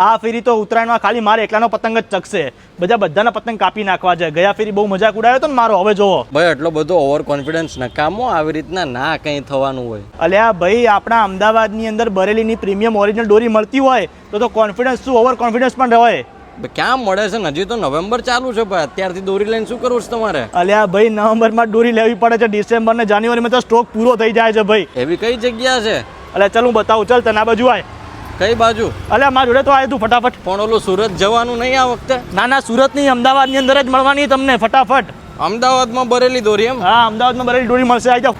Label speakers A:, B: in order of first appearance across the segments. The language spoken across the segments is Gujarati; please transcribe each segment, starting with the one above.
A: આ ફેરી તો ઉત્તરાયણમાં ખાલી મારે એકલાનો પતંગ જ ચકશે, બધાના પતંગ કાપી નાખવા છે. ગયા ફેરી બહુ મજાક ઉડાવ્યો હતો ને મારો. હવે જોવો
B: ભાઈ એટલો બધો ઓવર કોન્ફિડન્સ નકામો, આવી રીતના ના કંઈ થવાનું હોય.
A: અલ્યા ભાઈ, આપણા અમદાવાદની અંદર બરેલીની પ્રીમિયમ ઓરિજિનલ દોરી મળતી હોય તો કોન્ફિડન્સ શું, ઓવર કોન્ફિડન્સ પણ રહે.
B: ક્યાં મળે છે ને? હજી તો નવેમ્બર ચાલુ છે ભાઈ, અત્યારથી દોરી લઈને શું કરવું છે તમારે?
A: અલ્યા ભાઈ, નવેમ્બરમાં દોરી લેવી પડે છે, ડિસેમ્બર ને જાન્યુઆરીમાં તો સ્ટોક પૂરો થઈ જાય છે ભાઈ.
B: એવી કઈ જગ્યા છે?
A: અલ્યા ચાલ હું બતાવું, ચાલ તને આ બાજુ આય.
B: કઈ બાજુ?
A: અલ્યા મારા જોડે તો આય તું ફટાફટ.
B: પણ ઓલું સુરત જવાનું નહીં આ વખતે?
A: ના સુરત નહીં, અમદાવાદની અંદર જ મળવાની તમને ફટાફટ.
B: અમદાવાદમાં બરેલી દોરી એમ?
A: હા, અમદાવાદમાં બરેલી દોરી મળશે, આવી જાઓ.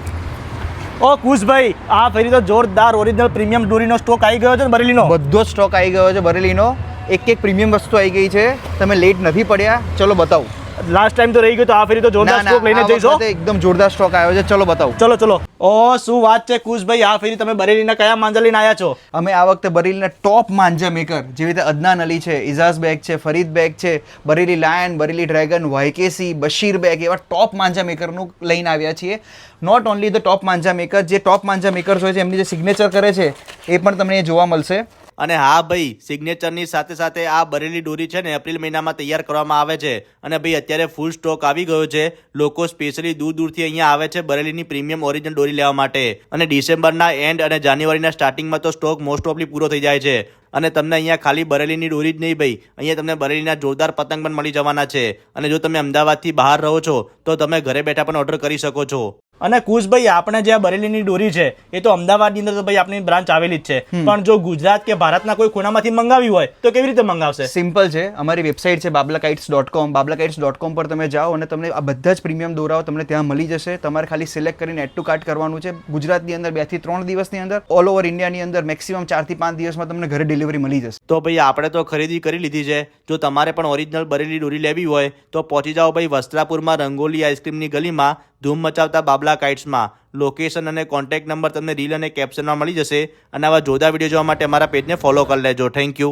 A: ઓ કુશભાઈ, આ ફેરી તો જોરદાર ઓરિજિનલ પ્રીમિયમ દોરીનો સ્ટોક આવી ગયો છે ને બરેલીનો.
C: બધો જ સ્ટોક આવી ગયો છે બરેલીનો. એક પ્રીમિયમ વસ્તુ આવી ગઈ છે, તમે લેટ નથી પડ્યા. ચલો બતાવું.
A: લાસ્ટ ટાઈમ તો રહી ગયો, તો આ ફેરી તો જોરદાર સ્ટોક લઈને જઈશો.
C: એકદમ જોરદાર સ્ટોક આવ્યો છે, ચલો બતાવું.
A: ચલો. ઓ શું વાત છે કુશભાઈ, આ ફેરી તમે બરેલીના કયા માંજા લઈને આવ્યા છો?
C: અમે આ વખતે બરેલીના ટોપ માંજા મેકર જેવી રીતે અદનાન અલી છે, ઇઝાઝ બેગ છે, ફરીદ બેગ છે, Bareilly lion, Bareilly dragon, YKC, Bashir Baig, એવા ટોપ માંજા મેકરનું લઈને આવ્યા છીએ. Not only the top manja maker, જે ટોપ માંજા મેકર્સ હોય છે એમની જે સિગ્નેચર કરે છે એ પણ તમને જોવા મળશે.
A: અને હા ભાઈ, સિગ્નેચરની સાથે સાથે આ બરેલી દોરી છે ને એપ્રિલ મહિનામાં તૈયાર કરવામાં આવે છે. અને ભાઈ અત્યારે ફૂલ સ્ટોક આવી ગયો છે. લોકો સ્પેશિયલી દૂરથી અહીંયા આવે છે બરેલીની પ્રીમિયમ ઓરિજિનલ દોરી લેવા માટે. અને ડિસેમ્બરના એન્ડ અને જાન્યુઆરીના સ્ટાર્ટિંગમાં તો સ્ટોક મોસ્ટ ઓફલી પૂરો થઈ જાય છે. અને તમને અહીંયા ખાલી બરેલીની દોરી જ નહીં ભાઈ, અહીંયા તમને બરેલીના જોરદાર પતંગ પણ મળી જવાના છે. અને જો તમે અમદાવાદથી બહાર રહો છો તો તમે ઘરે બેઠા પણ ઓર્ડર કરી શકો છો. અને કુશભાઈ, આપણે જે આ બરેલીની દોરી છે એ તો અમદાવાદની અંદર તો ભાઈ આપણી બ્રાન્ચ આવેલી જ છે, પણ જો ગુજરાત કે ભારતના કોઈ ખૂણામાંથી મંગાવી હોય તો કેવી રીતે મંગાવશે?
C: સિમ્પલ છે, અમારી વેબસાઇટ છે bablakites.com. bablakites.com પર તમે જાઓ અને તમને આ બધા જ પ્રીમિયમ દોરાઓ તમને ત્યાં મળી જશે. તમારે ખાલી સિલેક્ટ કરીને એડ ટુ કાર્ટ કરવાનું છે. ગુજરાતની અંદર 2 થી 3 દિવસની અંદર, ઓલ ઓવર ઇન્ડિયાની અંદર મેક્સિમમ 4 થી 5 દિવસમાં તમને ઘરે ડિલિવરી મળી જશે.
A: તો ભાઈ આપણે તો ખરીદી કરી લીધી છે. જો તમારે પણ ઓરિજિનલ બરેલી દોરી લેવી હોય તો પહોંચી જાઓ ભાઈ વસ્ત્રાપુરમાં રંગોલી આઈસ્ક્રીમની ગલીમાં ધૂમ મચાવતા બાબલા કાઇટ્સમાં. લોકેશન અને કોન્ટેક્ટ નંબર તમને રીલ અને કેપ્શનમાં મળી જશે. અને આવા જોરદાર વિડીયો જોવા માટે અમારા પેજને ફોલો કરી લેજો. Thank you.